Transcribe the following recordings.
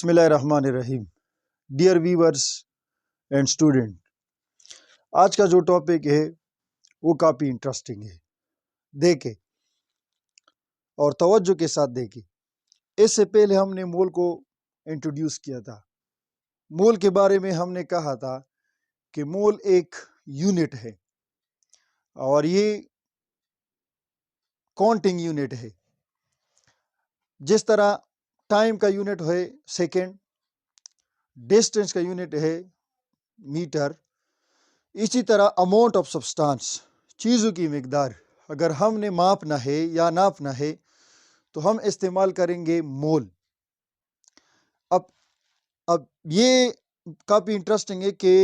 बिस्मिल्लाहिर्रहमानिर्रहीम। Dear viewers and student, आज का जो टॉपिक है वो काफ़ी इंटरेस्टिंग है। देखें और तवज्जो के साथ देखें। इससे पहले हमने मोल को इंट्रोड्यूस किया था। मोल के बारे में हमने कहा था कि मोल एक यूनिट है और ये काउंटिंग यूनिट है। जिस तरह टाइम का यूनिट है सेकेंड, डिस्टेंस का यूनिट है मीटर, इसी तरह अमाउंट ऑफ सब्सटेंस, चीज़ों की मिकदार, अगर हमने मापना है या नापना है तो हम इस्तेमाल करेंगे मोल। अब ये काफ़ी इंटरेस्टिंग है कि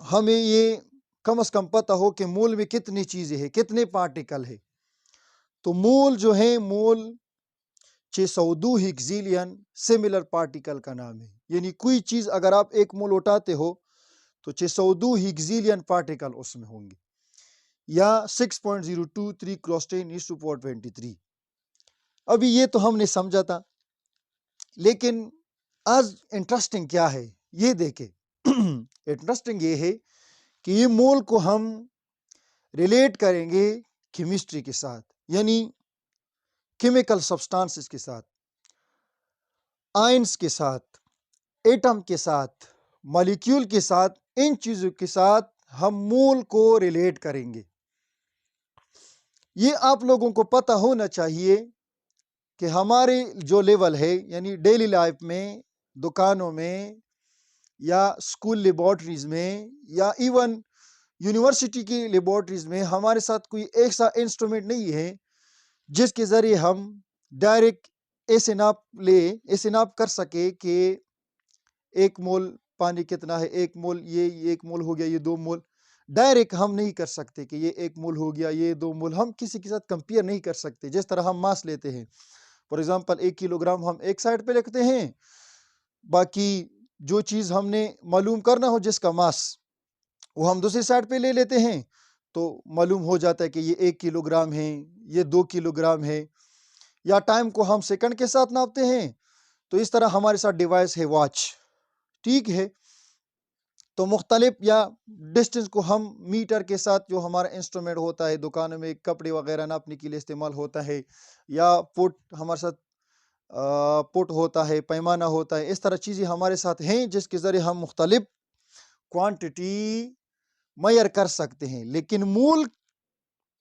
हमें ये कम से कम पता हो कि मोल में कितनी चीज़ें हैं, कितने पार्टिकल है। तो मोल जो है, मोल 602 हिग्ज़िलियन सिमिलर पार्टिकल का नाम है। यानी कोई चीज़ अगर आप एक मोल उठाते हो तो 602 हिग्ज़िलियन पार्टिकल उसमें होंगे, या 6.023 क्रॉस 10⁻⁴23। अभी ये तो हमने समझा था, लेकिन आज इंटरेस्टिंग क्या है ये देखें। इंटरेस्टिंग ये है कि ये मोल को हम रिलेट करेंगे केमिस्ट्री के साथ, यानी केमिकल सब्सटेंसेस के साथ, आयंस के साथ, एटम के साथ, मॉलिक्यूल के साथ। इन चीज़ों के साथ हम मोल को रिलेट करेंगे। ये आप लोगों को पता होना चाहिए कि हमारे जो लेवल है, यानी डेली लाइफ में, दुकानों में या स्कूल लेबॉर्ट्रीज में या इवन यूनिवर्सिटी की लेबॉर्ट्रीज में, हमारे साथ कोई ऐसा इंस्ट्रूमेंट नहीं है जिसके ज़रिए हम डायरेक्ट ऐसे नाप कर सके कि एक मोल पानी कितना है, एक मोल ये एक मोल हो गया, ये 2 मोल। डायरेक्ट हम नहीं कर सकते कि ये 1 मोल हो गया, ये 2 मोल। हम किसी के साथ कंपेयर नहीं कर सकते। जिस तरह हम मास लेते हैं, फॉर एग्जाम्पल 1 किलोग्राम हम एक साइड पे लिखते हैं, बाकी जो चीज़ हमने मालूम करना हो जिसका मास, वो हम दूसरी साइड पे ले लेते हैं, तो मालूम हो जाता है कि ये 1 किलोग्राम है, ये 2 किलोग्राम है। या टाइम को हम सेकंड के साथ नापते हैं, तो इस तरह हमारे साथ डिवाइस है वॉच, ठीक है। तो मुख्तलिफ, या डिस्टेंस को हम मीटर के साथ, जो हमारा इंस्ट्रूमेंट होता है दुकानों में कपड़े वगैरह नापने के लिए इस्तेमाल होता है, या फुट हमारे साथ पुट होता है, पैमाना होता है। इस तरह चीज़ें हमारे साथ हैं जिसके ज़रिए हम मुख्तलिफ क्वांटिटी मेजर कर सकते हैं। लेकिन मोल,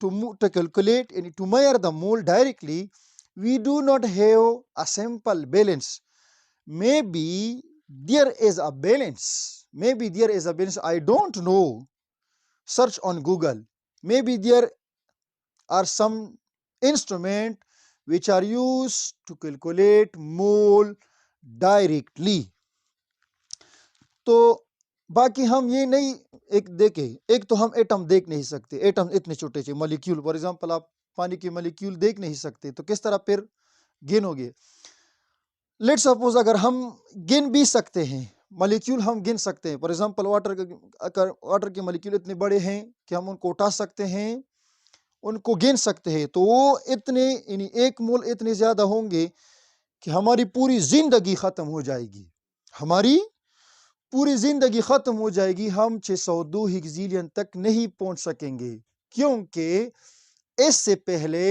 to calculate and to measure the mole directly, we do not have a simple balance. Maybe there is a balance. I don't know. Search on Google. Maybe there are some instrument which are used to calculate mole directly. तो बाकी हम ये नहीं एक देखें। एक तो हम एटम देख नहीं सकते, एटम इतने छोटे से मॉलिक्यूल, फॉर एग्जांपल आप पानी के मॉलिक्यूल देख नहीं सकते, तो किस तरह फिर गिनोगे? लेट्स सपोज अगर हम गिन भी सकते हैं मॉलिक्यूल, हम गिन सकते हैं। फॉर एग्जांपल वाटर के मॉलिक्यूल इतने बड़े हैं कि हम उनको उठा सकते हैं, उनको गिन सकते हैं, तो वो इतने, यानी 1 मोल इतने ज्यादा होंगे कि हमारी पूरी जिंदगी खत्म हो जाएगी। हमारी पूरी जिंदगी खत्म हो जाएगी, हम 602 हिग्ज़िलियन तक नहीं पहुंच सकेंगे। क्योंकि इससे पहले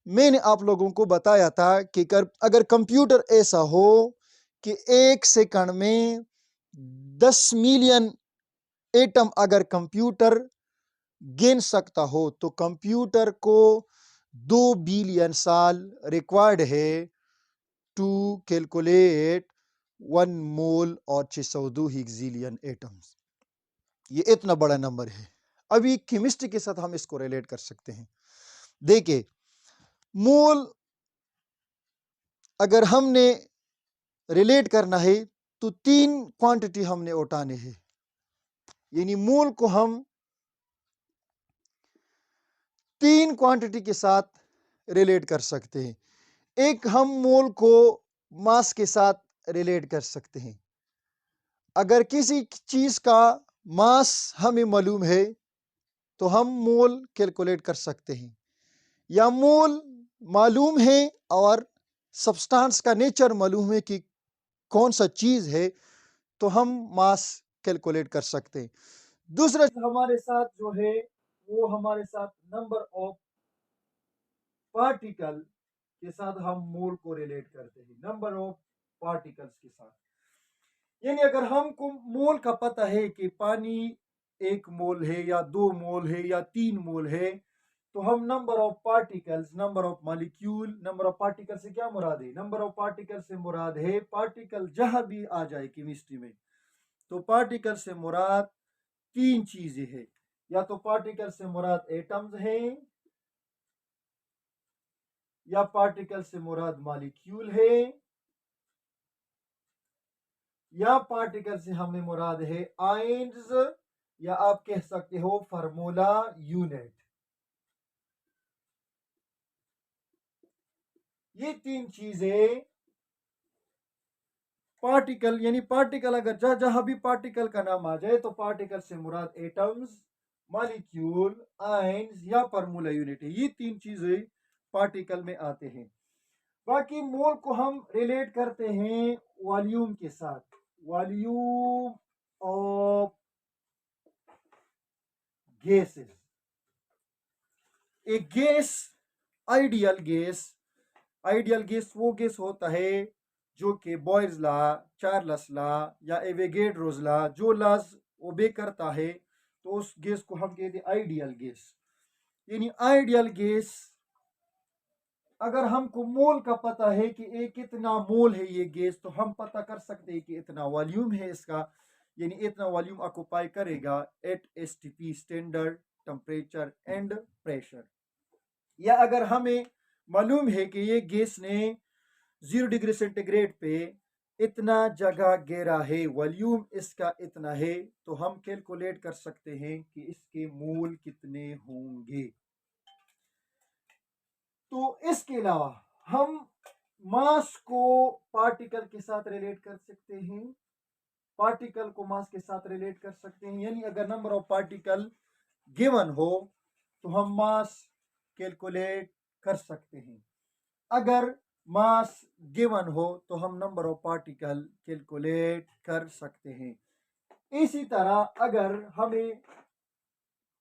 मैंने आप लोगों को बताया था कि अगर कंप्यूटर ऐसा हो कि 1 सेकंड में 10 मिलियन एटम अगर कंप्यूटर गिन सकता हो, तो कंप्यूटर को 2 बिलियन साल रिक्वायर्ड है टू कैलकुलेट 1 मोल और 602 हिग्ज़िलियन एटम्स। ये इतना बड़ा नंबर है। अभी केमिस्ट्री के साथ हम इसको रिलेट कर सकते हैं। देखिए, मोल अगर हमने रिलेट करना है तो 3 क्वांटिटी हमने उठाने हैं। यानी मोल को हम 3 क्वांटिटी के साथ रिलेट कर सकते हैं। एक, हम मोल को मास के साथ रिलेट कर सकते हैं। अगर किसी चीज का मास हमें मालूम है तो हम मोल कैलकुलेट कर सकते हैं। या मोल मालूम है और सब्सटेंस का नेचर मालूम है कि कौन सा चीज है, तो हम मास कैलकुलेट कर सकते हैं। दूसरा हमारे साथ जो है वो हमारे साथ नंबर ऑफ पार्टिकल के साथ हम मोल को रिलेट करते हैं, नंबर ऑफ पार्टिकल्स के साथ। यानी अगर हमको मोल का पता है कि पानी 1 मोल है या 2 मोल है या 3 मोल है, तो हम number of particles, number of molecule, number of particle से क्या मुराद है? नंबर ऑफ पार्टिकल से मुराद है पार्टिकल जहां भी आ जाए केमिस्ट्री में, तो पार्टिकल से मुराद 3 चीजें हैं। या तो पार्टिकल से मुराद एटम्स है, या पार्टिकल से मुराद मॉलिक्यूल है, या पार्टिकल से हमें मुराद है आयन्स, या आप कह सकते हो फार्मूला यूनिट। ये 3 चीजें पार्टिकल, यानी पार्टिकल अगर जहां भी पार्टिकल का नाम आ जाए तो पार्टिकल से मुराद एटम्स, मॉलिक्यूल, आयन्स या फार्मूला यूनिट है। ये 3 चीजें पार्टिकल में आते हैं। बाकी मोल को हम रिलेट करते हैं वॉल्यूम के साथ, वॉल्यूम ऑफ गैसेस। एक gas, ideal gas, ideal gas वो गैस होता है जो कि बॉयल्स लॉ, चार्ल्स लॉ या एवोगैड्रोस लॉ, जो लॉज ओबे करता है, तो उस गैस को हम कहते हैं आइडियल गैस। यानी आइडियल गैस अगर हमको मोल का पता है कि एक कितना मोल है ये गैस, तो हम पता कर सकते हैं कि इतना वॉल्यूम है इसका, यानी इतना वॉल्यूम ऑक्युपाई करेगा at STP, standard temperature and pressure. या अगर हमें मालूम है कि ये गैस ने 0 डिग्री सेंटीग्रेड पे इतना जगह घेरा है, वॉल्यूम इसका इतना है, तो हम कैलकुलेट कर सकते हैं कि इसके मोल कितने होंगे। तो इसके अलावा हम मास को पार्टिकल के साथ रिलेट कर सकते हैं, पार्टिकल को मास के साथ रिलेट कर सकते हैं। यानी अगर नंबर ऑफ पार्टिकल गिवन हो तो हम मास कैलकुलेट कर सकते हैं। अगर मास गिवन हो तो हम नंबर ऑफ पार्टिकल कैलकुलेट कर सकते हैं। इसी तरह अगर हमें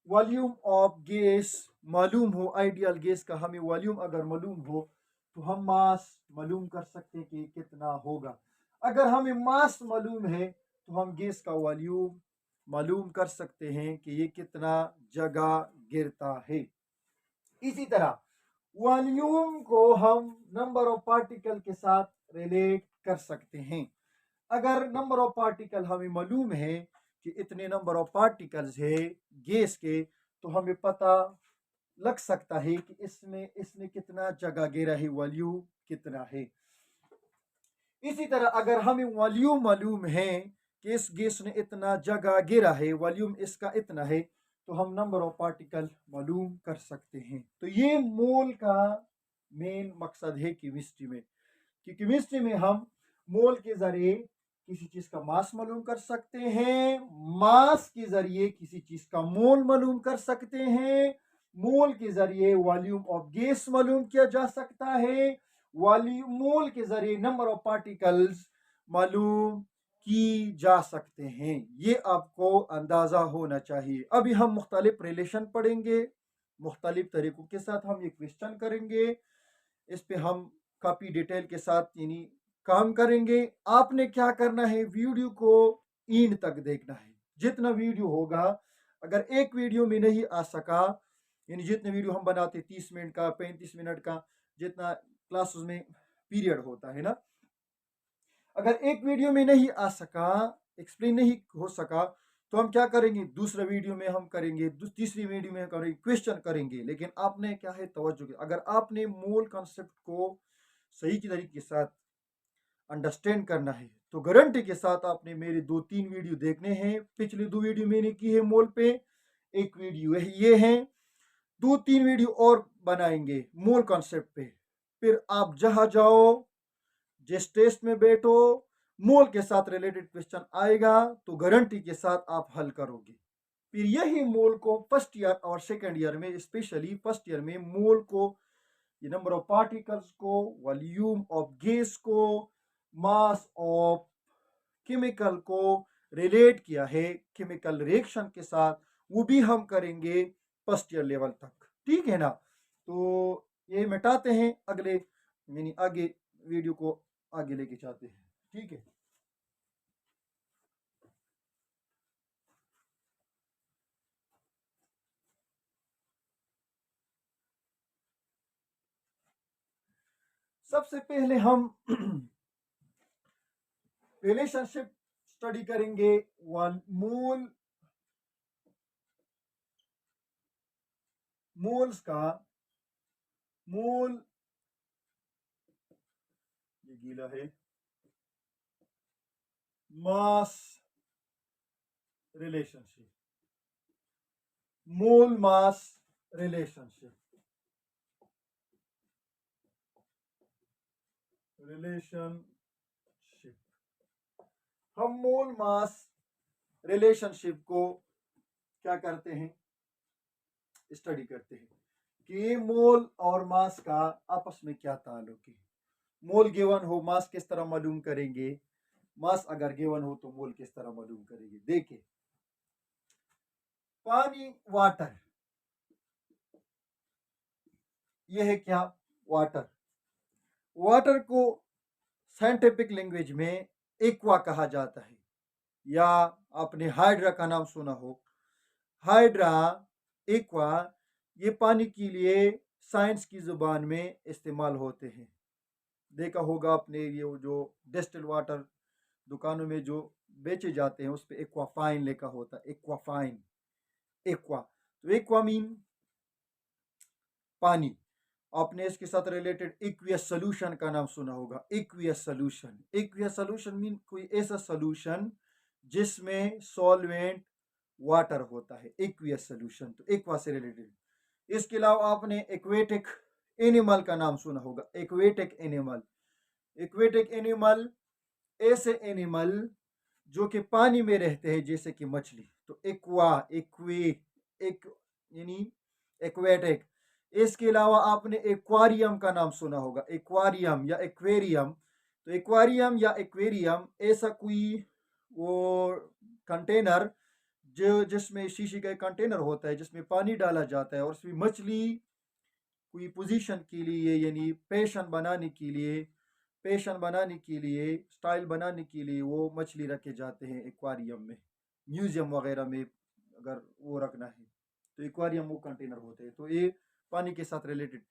वॉल्यूम ऑफ गैस मालूम हो, आइडियल गैस का हमें वॉल्यूम अगर मालूम हो, तो हम मास मालूम कर सकते हैं कि कितना होगा। अगर हमें मास मालूम है तो हम गैस का वॉल्यूम मालूम कर सकते हैं कि ये कितना जगह गिरता है। इसी तरह वॉल्यूम को हम नंबर ऑफ पार्टिकल के साथ रिलेट कर सकते हैं। अगर नंबर ऑफ पार्टिकल हमें मालूम है कि इतने नंबर ऑफ पार्टिकल्स है गैस के, तो हमें पता लग सकता है कि इसने कितना जगह घेरा है, वॉल्यूम कितना है। इसी तरह अगर हमें वॉल्यूम मालूम है कि इस गैस ने इतना जगह घेरा है, वॉल्यूम इसका इतना है, तो हम नंबर ऑफ पार्टिकल मालूम कर सकते हैं। तो ये मोल का मेन मकसद है केमिस्ट्री में, कि केमिस्ट्री में हम मोल के जरिए किसी चीज का मास मालूम कर सकते हैं, मास के जरिए किसी चीज का मोल मालूम कर सकते हैं, मोल के जरिए वॉल्यूम ऑफ गैस मालूम किया जा सकता है, वॉल्यूम मोल के जरिए नंबर ऑफ पार्टिकल्स मालूम की जा सकते हैं। ये आपको अंदाजा होना चाहिए। अभी हम मुख्तलिफ रिलेशन पढ़ेंगे, मुख्तलिफ तरीकों के साथ हम ये क्वेश्चन करेंगे, इस पे हम काफ़ी डिटेल के साथ यानी काम करेंगे। आपने क्या करना है, वीडियो को एंड तक देखना है। जितना वीडियो होगा, अगर एक वीडियो में नहीं आ सका, यानी जितने वीडियो हम बनाते 30 मिनट का, 35 मिनट का, जितना क्लासेस में पीरियड होता है ना, अगर एक वीडियो में नहीं आ सका, एक्सप्लेन नहीं हो सका, तो हम क्या करेंगे, दूसरा वीडियो में हम करेंगे, तीसरी वीडियो में करेंगे, क्वेश्चन करेंगे। लेकिन आपने क्या है तवज्जो, अगर आपने मूल कॉन्सेप्ट को सही तरीके के साथ अंडरस्टैंड करना है, तो गारंटी के साथ आपने मेरे 2-3 वीडियो देखने हैं। पिछली 2 वीडियो मैंने की है मोल पे, एक वीडियो ये है, 2-3 वीडियो और बनाएंगे मोल कॉन्सेप्ट पे। फिर आप जहां जाओ, जिस टेस्ट में बैठो, मोल के साथ रिलेटेड क्वेश्चन आएगा तो गारंटी के साथ आप हल करोगे। फिर यही मोल को फर्स्ट ईयर और सेकंड ईयर में, स्पेशली फर्स्ट ईयर में मोल को, ये नंबर ऑफ पार्टिकल्स को, वॉल्यूम ऑफ गैस को, मास ऑफ केमिकल को रिलेट किया है केमिकल रिएक्शन के साथ, वो भी हम करेंगे फर्स्ट ईयर लेवल तक, ठीक है ना। तो ये मिटाते हैं, अगले यानी आगे वीडियो को आगे लेके जाते हैं, ठीक है। सबसे पहले हम रिलेशनशिप स्टडी करेंगे वन मोल्स का, मोल, ये गीला है, मास रिलेशनशिप, मोल मास रिलेशनशिप, हम मोल मास रिलेशनशिप को क्या करते हैं, स्टडी करते हैं कि मोल और मास का आपस में क्या ताल्लुक है। मोल गिवन हो, मास किस तरह मालूम करेंगे, मास अगर गिवन हो तो मोल किस तरह मालूम करेंगे। देखिए, पानी, वाटर, यह है क्या, वाटर। वाटर को साइंटिफिक लैंग्वेज में एक्वा कहा जाता है, या आपने हाइड्रा का नाम सुना हो, हाइड्रा, एक्वा, ये पानी के लिए साइंस की जुबान में इस्तेमाल होते हैं। देखा होगा आपने, ये जो डिस्टिल वाटर दुकानों में जो बेचे जाते हैं उस पर एक्वाफाइन लिखा होता है, एक्वाफाइन, एक्वा। तो एक्वा मीन पानी। आपने इसके साथ रिलेटेड एक्वियस सोल्यूशन का नाम सुना होगा, aqueous solution. Aqueous solution mean कोई ऐसा सोल्यूशन जिसमें सॉल्वेंट वाटर होता है, एक्वियस सोल्यूशन, तो एक्वा से रिलेटेड। इसके अलावा आपने एक्वेटिक एनिमल का नाम सुना होगा, एक्वेटिक एनिमल। एक्वेटिक एनिमल ऐसे एनिमल जो कि पानी में रहते हैं, जैसे कि मछली, तो एक्वा, एक्वे, एक यानी एक्वेटिक। इसके अलावा आपने एक्वारियम का नाम सुना होगा, एक्वारियम या एक्वेरियम। तो एक्वारियम या एक्वेरियम ऐसा कोई वो कंटेनर जो जिसमें शीशी का एक कंटेनर होता है जिसमें पानी डाला जाता है और उसमें मछली कोई पोजीशन के लिए यानी पेशन बनाने के लिए, स्टाइल बनाने के लिए वो मछली रखे जाते हैं एक्वारियम में, म्यूजियम वगैरह में अगर वो रखना है तो एक्वारियम वो कंटेनर होते हैं। तो ये पानी के साथ रिलेटेड।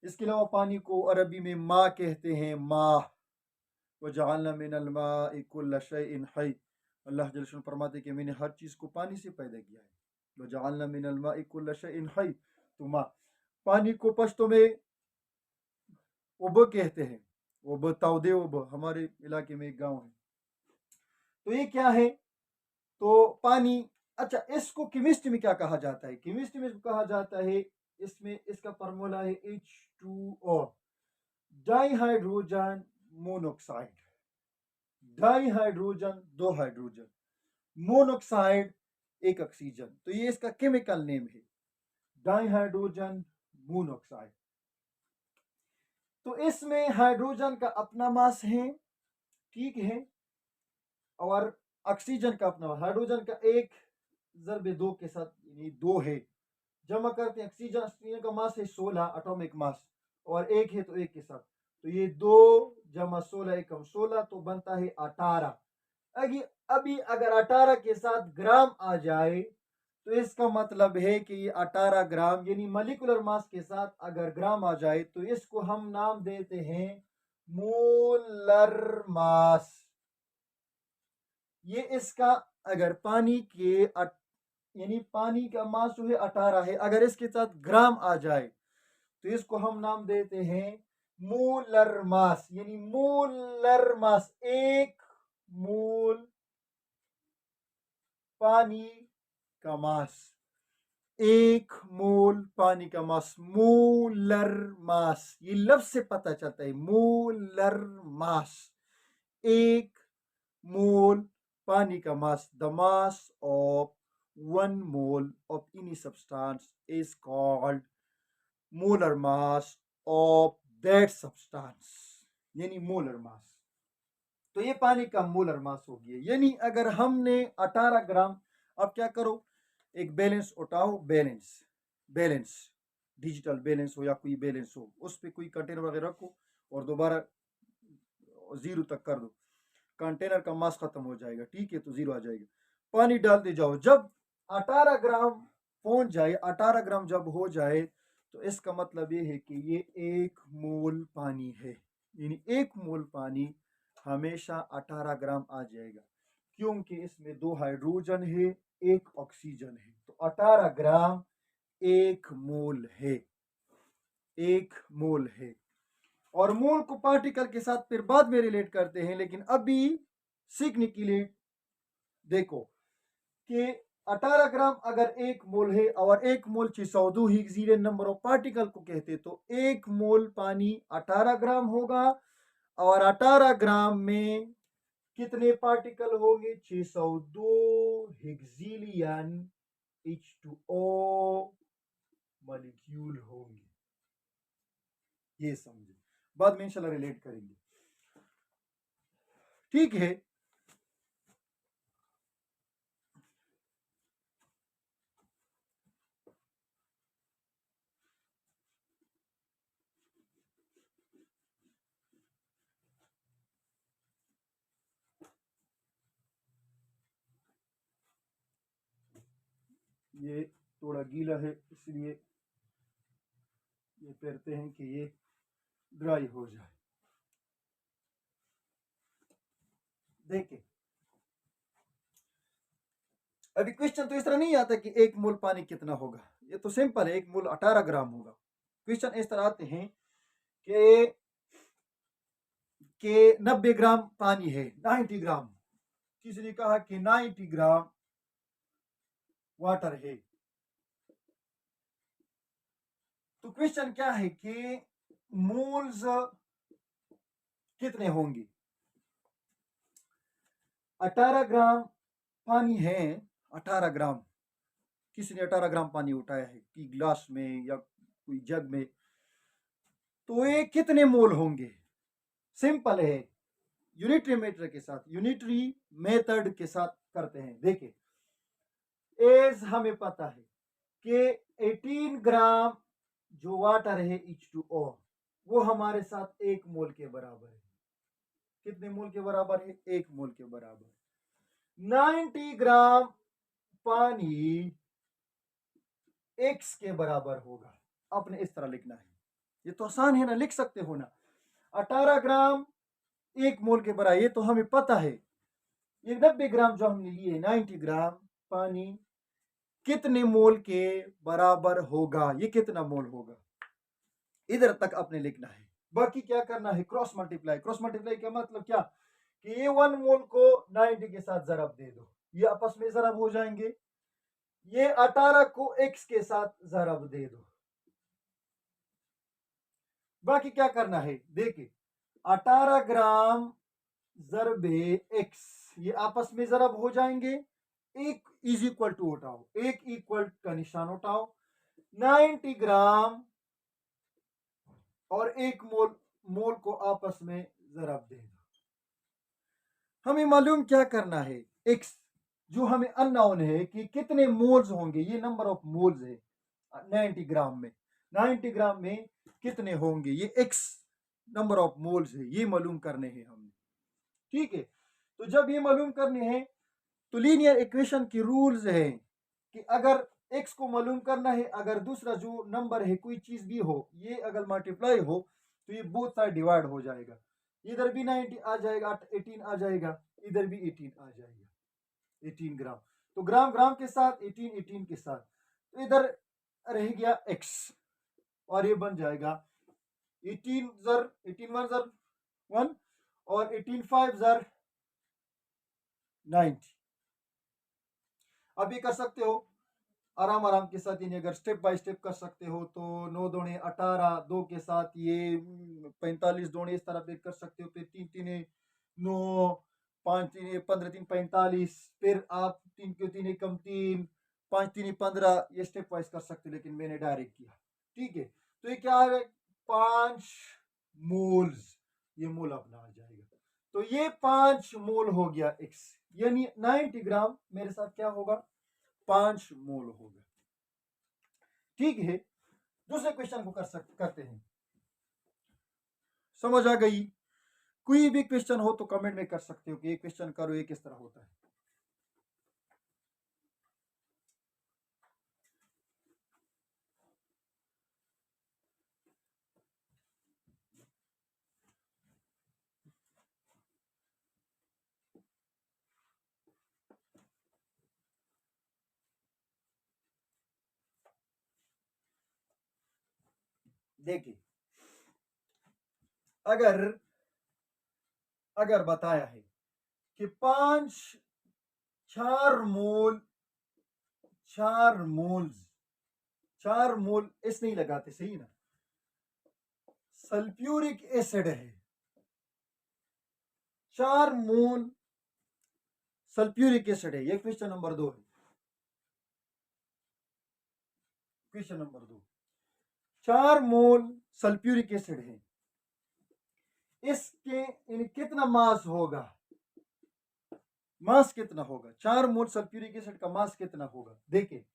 इसके अलावा पानी को अरबी में माँ कहते हैं, माँ। वजअलना मिनल माइ कुल्ल शैइन हय, अल्लाह जल्ल शान फरमाते कि मैंने हर चीज़ को पानी से पैदा किया है। वजअलना मिनल माइ कुल्ल शैइन हय, तो माँ। पानी को पश्तो में उब कहते हैं, उब, ताउदे उब, हमारे इलाके में एक गांव है। तो ये क्या है, तो पानी। अच्छा, इसको केमिस्ट्री में क्या कहा जाता है, केमिस्ट्री में कहा जाता है, इसमें इसका फार्मूला है H2O, di hydrogen monoxide. Di hydrogen, दो हाइड्रोजन, मोनोक्साइड, एक ऑक्सीजन। तो ये इसका केमिकल नेम है, डाई हाइड्रोजन मोनोक्साइड। तो इसमें हाइड्रोजन का अपना मास है, ठीक है, और ऑक्सीजन का अपना, हाइड्रोजन का एक ज़रबे दो के साथ यानी दो है, जमा करते हैं ऑक्सीजन, ऑक्सीजन का मास है 16 एटॉमिक मास, और एक है तो एक के साथ, तो ये 2 जमा 16 एकम 16, तो बनता है 18। अभी अगर 18 के साथ ग्राम आ जाए तो इसका मतलब है कि ये 18 ग्राम यानी मॉलिक्यूलर मास के साथ अगर ग्राम आ जाए तो इसको हम नाम देते हैं मोलर मास। ये इसका अगर पानी के यानी पानी का मास जो है 18 है, अगर इसके साथ ग्राम आ जाए तो इसको हम नाम देते हैं मोलर मास, यानी मोलर मास, एक मोल पानी का मास, एक मोल पानी का मास, मोलर मास। ये लफ्ज से पता चलता है, मोलर मास, एक मोल पानी का mass. The mass of 1 mole of any substance is called molar mass of that substance, यानी मोलर मास। तो ये पानी का मोलर मास हो गया। यानी अगर हमने 18 ग्राम, अब क्या करो, एक बैलेंस उठाओ, बैलेंस डिजिटल बैलेंस हो या कोई बैलेंस हो, उस पर कोई कंटेनर वगैरह रखो और दोबारा जीरो तक कर दो, कंटेनर का मास खत्म हो जाएगा, ठीक है, तो जीरो आ जाएगा। पानी डालते जाओ, जब 18 ग्राम पहुंच जाए, 18 ग्राम जब हो जाए, तो इसका मतलब ये है कि ये 1 मोल पानी है। यानी 1 मोल पानी हमेशा 18 ग्राम आ जाएगा, क्योंकि इसमें 2 हाइड्रोजन है, 1 ऑक्सीजन है, तो 18 ग्राम 1 मोल है, 1 मोल है। और मोल को पार्टिकल के साथ फिर बाद में रिलेट करते हैं, लेकिन अभी सीखने के लिए देखो कि 18 ग्राम अगर 1 मोल है और 1 मोल 602 हीक्सिलियन नंबर ऑफ पार्टिकल को कहते, तो 1 मोल पानी 18 ग्राम होगा, और 18 ग्राम में कितने पार्टिकल होंगे? 602 हेक्सिलियन H2O मॉलिक्यूल होंगे। ये समझे, बाद में इंशाल्लाह रिलेट करेंगे, ठीक है। ये थोड़ा गीला है, इसलिए ये कहते हैं कि ये ड्राई हो जाए। देखिए, अभी क्वेश्चन तो इस तरह नहीं आता कि 1 मोल पानी कितना होगा, ये तो सिंपल है, 1 मोल 18 ग्राम होगा। क्वेश्चन इस तरह आते हैं कि 90 ग्राम पानी है, 90 ग्राम, किसी ने कहा कि 90 ग्राम वाटर है, तो क्वेश्चन क्या है कि मोल्स कितने होंगे? 18 ग्राम पानी है, 18 ग्राम, किसी ने 18 ग्राम पानी उठाया है कि ग्लास में या कोई जग में, तो ये कितने मोल होंगे? सिंपल है, यूनिटरी मेथड के साथ, यूनिटरी मेथड के साथ करते हैं। देखिए, एज हमें पता है कि 18 ग्राम जो वाटर है H2O, वो हमारे साथ 1 मोल के बराबर है। कितने मोल के बराबर है? 1 मोल के बराबर। 90 ग्राम पानी X के बराबर होगा। आपने इस तरह लिखना है, ये तो आसान है ना, लिख सकते हो ना। 18 ग्राम 1 मोल के बराबर, ये तो हमें पता है। ये 90 ग्राम जो हमने लिए, 90 ग्राम पानी कितने मोल के बराबर होगा, ये कितना मोल होगा, इधर तक आपने लिखना है। बाकी क्या करना है? Cross multiply. क्रॉस मल्टीप्लाई का मतलब क्या कि ये 1 मोल को 90 के साथ जरब दे दो, ये आपस में जरब हो जाएंगे। ये 18 को x के साथ जरब दे दो। बाकी क्या करना है? देखिए, 18 ग्राम जरबे x, ये आपस में जरब हो जाएंगे। एक इज इक्वल टू उठाओ, एक इक्वल का निशान उठाओ, 90 ग्राम और 1 मोल, मोल को आपस में जरब दे दो। हमें मालूम क्या करना है? x जो हमें अननोन है कि कितने मोल्स होंगे, ये नंबर ऑफ मोल्स है 90 ग्राम में। 90 ग्राम में कितने होंगे, ये x नंबर ऑफ मोल्स है, ये मालूम करने हैं हमने, ठीक है। तो जब ये मालूम करने हैं, तो लीनियर इक्वेशन की रूल्स है कि अगर x को मालूम करना है, अगर दूसरा जो नंबर है कोई चीज भी हो, ये अगर मल्टीप्लाई हो, तो ये बोथ साइड डिवाइड हो जाएगा। इधर भी 90 आ जाएगा, 18 आ जाएगा, इधर भी 18 आ जाएगा, 18 ग्राम। तो ग्राम ग्राम के साथ 18 18 के साथ, तो इधर रह गया x, और ये बन जाएगा 18 जर 18 1 जर 1 और 18 5 जर 90। अब ये कर सकते हो आराम आराम के साथ, इन्हें अगर स्टेप बाय स्टेप कर सकते हो, तो 9 दूणे 18, 2 के साथ ये 45 दूणे, इस तरह पे कर सकते हो। फिर 3 3 9, 5 3 15 3 45, फिर आप 3 क्यों 3 कम 3, 5 3 15, ये स्टेप वाइज कर सकते हो, लेकिन मैंने डायरेक्ट किया, ठीक है। तो ये क्या है? 5 मोल्स, ये मोल अपना आ जाएगा। तो ये 5 मोल हो गया x, यानी 90 ग्राम मेरे साथ क्या होगा, 5 मोल होगा। ठीक है, दूसरे क्वेश्चन को करते हैं। समझ आ गई? कोई भी क्वेश्चन हो तो कमेंट में कर सकते हो कि ये क्वेश्चन करो, ये किस तरह होता है। देखिए, अगर बताया है कि 4 मोल इस नहीं लगाते, सही ना, सल्फ्यूरिक एसिड है, 4 मोल सल्फ्यूरिक एसिड है। ये क्वेश्चन नंबर 2 है। Question number 2, 4 mole sulphuric acid है, इसके कितना मास होगा, मास कितना होगा, 4 मोल सल्फ्यूरिक एसिड का मास कितना होगा। देखिए,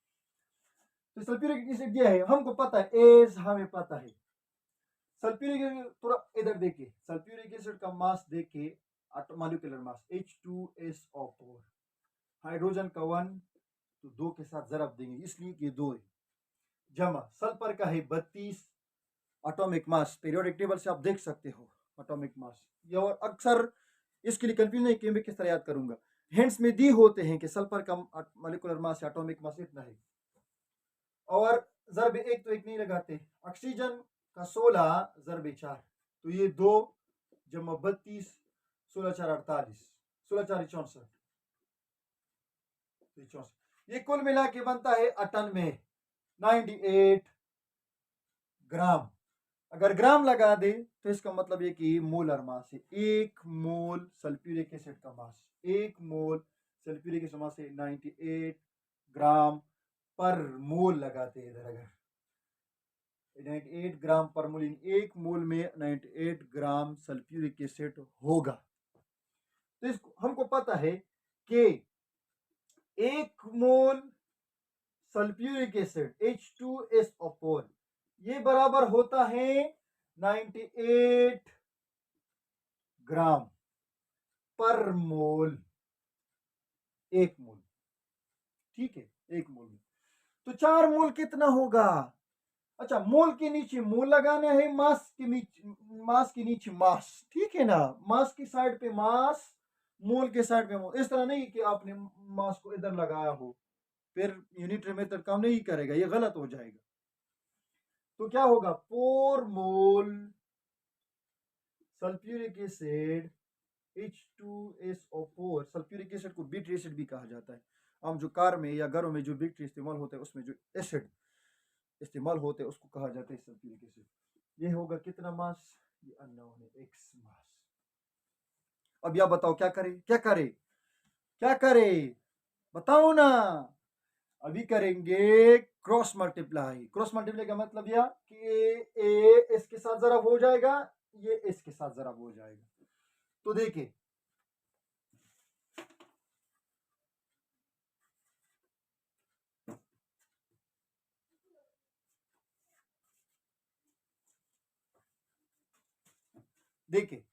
तो सल्फ्यूरिक एसिड ये है, हमको पता है, एज हमें पता है। सल्फ्यूरिक एसिड थोड़ा इधर देखिए, सल्फ्यूरिक एसिड का मास देखिए, मॉलिक्यूलर मास H2SO4, हाइड्रोजन का 1, तो 2 के साथ जरब देंगे, इसलिए कि 2 है, जमा सल्फर का है 32 एटॉमिक मास, पीरियोडिक टेबल से आप देख सकते हो एटॉमिक मास ये। और अक्सर इसके लिए कंफ्यूज नहीं कि मैं किस तरह याद करूंगा, हिंट्स में दी होते हैं कि सल्फर का मॉलिक्यूलर मास एटॉमिक मास इतना है, और जरब 1 तो 1 नहीं लगाते, ऑक्सीजन का 16 जरब 4, तो ये 2 जमा 32, 16 4 48, 16 4 64, ये कुल मिला के बनता है अटन में 98 ग्राम। अगर ग्राम लगा दे तो इसका मतलब ये कि मोलर मास है, 1 मोल सल्फ्यूरिक एसिड का मास, 1 मोल सल्फ्यूरिक एसिड मास है 98 ग्राम पर मोल लगाते हैं इधर, अगर 98 ग्राम पर मोल, 1 मोल में 98 ग्राम सल्फ्यूरिक एसिड होगा। तो इसको हमको पता है कि 1 मोल सल्फ्यूरिक एसिड H2SO4 ये बराबर होता है 98 ग्राम पर मोल, 1 मोल। ठीक है, 1 मोल में तो 4 मोल कितना होगा। अच्छा, मोल के नीचे मोल लगाना है, मास के नीचे मास, ठीक है ना, मास की साइड पे मास, मोल के साइड पे मोल, इस तरह नहीं कि आपने मास को इधर लगाया हो, फिर यूनिटरी मेथड काम नहीं करेगा, ये गलत हो जाएगा। तो क्या होगा, 4 mole sulphuric acid H2SO4, sulphuric acid को बिटर एसिड भी कहा जाता है। हम जो कार में या घरों में जो बिटर इस्तेमाल होता है उसमें जो एसिड इस्तेमाल होते हैं उसको कहा जाता है सल्फ्यूरिक एसिड। ये होगा कितना मास, ये अननोन है, x मास। अब यह बताओ क्या करे, क्या करे बताओ ना। अभी करेंगे क्रॉस मल्टीप्लाई। क्रॉस मल्टीप्लाई का मतलब यह कि ए इसके साथ जरब हो जाएगा, ये इसके साथ जरब हो जाएगा। तो देखिए, देखिए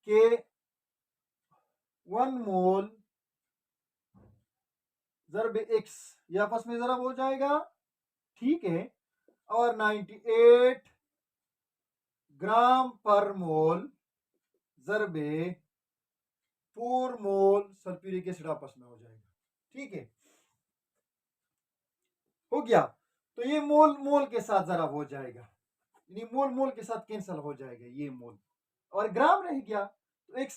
कि 1 मोल जरब x ये आपस में जरब हो जाएगा, ठीक है, और 98 ग्राम पर मोल जरबे 4 मोल सल्फ्यूरिक एसिड आपस में हो जाएगा। ठीक है, हो गया। तो ये मोल मोल के साथ जरब हो जाएगा, यानी मोल मोल के साथ कैंसिल हो जाएगा ये मोल, और ग्राम रह गया। तो एक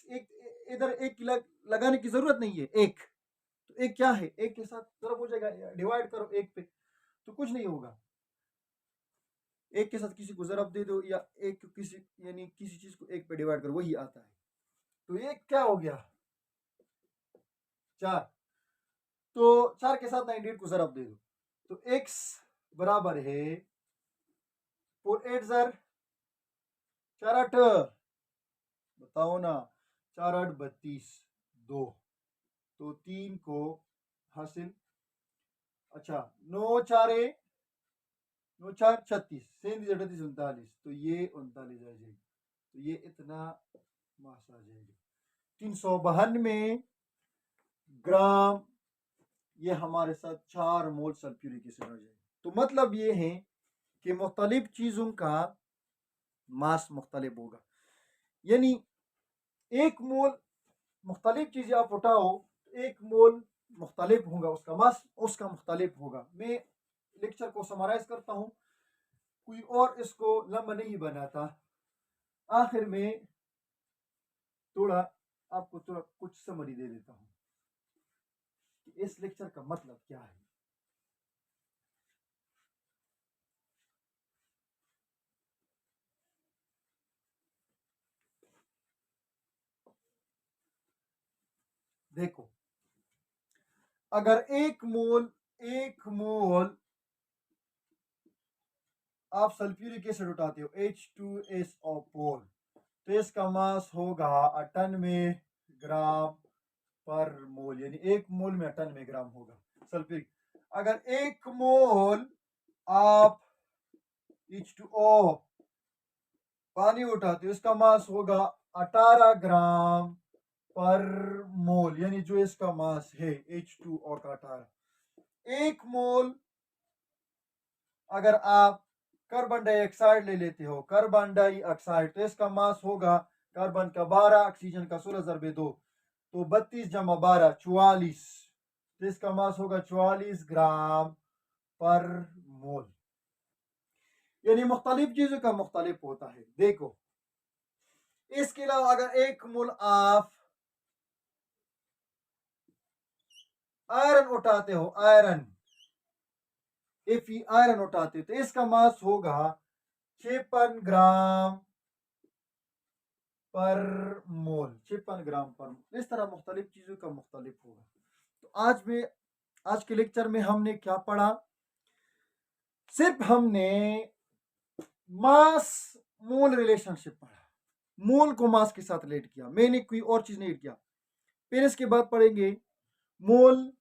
इधर एक लगाने की जरूरत नहीं है, एक तो एक क्या है, एक के साथ जरब हो जाएगा, डिवाइड करो एक पे तो कुछ नहीं होगा, एक के साथ किसी को जरब दे दो या एक किसी यानी किसी चीज को एक पे डिवाइड करो, वही आता है। तो एक क्या हो गया, 4, तो 4 के साथ 98 को जरब दे दो, तो x बराबर है 4 8 4 8 बताओ ना, 4 8 32 2, तो 3 को हासिल। अच्छा, 9 4 9 4 36, 37 38 39, तो ये 39 आ जाएगी, तो ये इतना मास आ जाएगा 392 ग्राम। ये हमारे साथ 4 मोल सल्फ्यूरिक एसिड आ जाएगा। तो मतलब ये है कि मुख्तलिफ चीज़ों का मास मुख्तलिफ होगा, यानी 1 मोल मुख्तलिफ चीज़ें आप उठाओ, 1 मोल मुख्तलिफ होगा, उसका मास उसका मुख्तलिफ होगा। मैं लेक्चर को समराइज करता हूँ, कोई और इसको लंबा नहीं बनाता। आखिर में थोड़ा आपको थोड़ा कुछ समरी दे देता हूँ कि इस लेक्चर का मतलब क्या है। देखो, अगर 1 मोल आप सल्फ्यूरिक एसिड उठाते हो H2SO4, तो इसका मास होगा 98 ग्राम पर मोल, यानी 1 मोल में 98 ग्राम होगा सल्फ्यूरिक। अगर 1 मोल आप H2O पानी उठाते हो, इसका मास होगा 18 ग्राम पर मोल, यानी जो इसका मास है H2O का 18। 1 मोल अगर आप कार्बन डाइऑक्साइड ले लेते हो, कार्बन डाइऑक्साइड, तो इसका मास होगा कार्बन का 12, ऑक्सीजन का 16 ज़रबे 2, तो 32 जमा 12 44, तो इसका मास होगा 44 ग्राम पर मोल। यानी मुख्तलिफ चीजों का मुख्तलिफ होता है। देखो, इसके अलावा अगर 1 मोल आप आयरन उठाते हो, आयरन आयरन उठाते हो, तो इसका मास होगा 56 ग्राम पर मोल, 56 ग्राम पर मोल। इस तरह मुख्तलिफ चीज़ों का मुख्तलिफ होगा। तो आज के लेक्चर में हमने क्या पढ़ा? सिर्फ हमने मास मोल रिलेशनशिप पढ़ा, मोल को मास के साथ रिलेट किया, मैंने कोई और चीज़ नहीं किया। फिर इसके बाद पढ़ेंगे मोल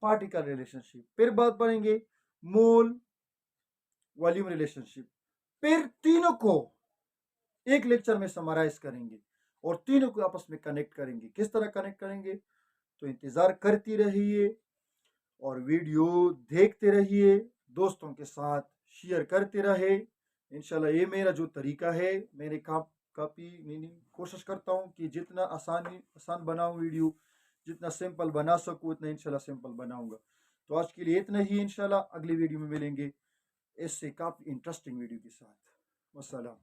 पार्टिकल रिलेशनशिप, फिर बात पढ़ेंगे मोल वॉल्यूम रिलेशनशिप, फिर तीनों को एक लेक्चर में समराइज करेंगे और तीनों को आपस में कनेक्ट करेंगे। किस तरह कनेक्ट करेंगे? तो इंतज़ार करती रहिए और वीडियो देखते रहिए, दोस्तों के साथ शेयर करते रहे। इंशाल्लाह ये मेरा जो तरीका है, मेरे काफ़ी कोशिश करता हूँ कि जितना आसान बनाऊँ वीडियो, जितना सिंपल बना सकूँ उतना इंशाल्लाह सिंपल बनाऊँगा। तो आज के लिए इतना ही, इंशाल्लाह अगली वीडियो में मिलेंगे इससे काफ़ी इंटरेस्टिंग वीडियो के साथ। वस्सलाम।